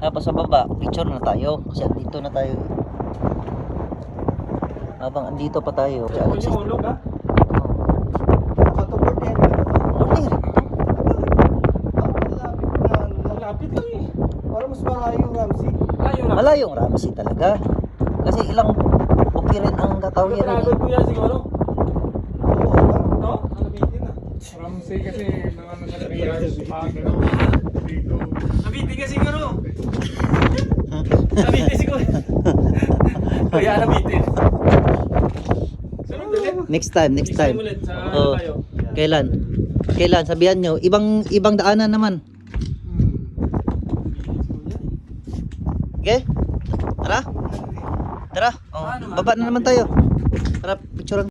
Tapos sa baba, picture na tayo. Kasi andito na tayo. Habang andito pa tayo. Kasi Huwag niyo ulog ha? Katupad yan. Hindi. Malapit lang eh. Para mas malayo yung Ramsey. Layo lang. Malayong Ramsey talaga. Kasi ilang bukirin ang katawiran. Pagkakagod ko yan siguro. Oo, No? Nabitin na. Ramsey kasi naman sa triage dito. Nabitin ka siguro. Nabitin siguro. Kuya, nabitin. Sunod ulit. Next time. Next time ulit sa Oo. tayo. Kailan? Kailan? Sabihan nyo. Ibang daanan naman. Okay? Tara. Tara. Oh, baba na naman tayo. Tara, picture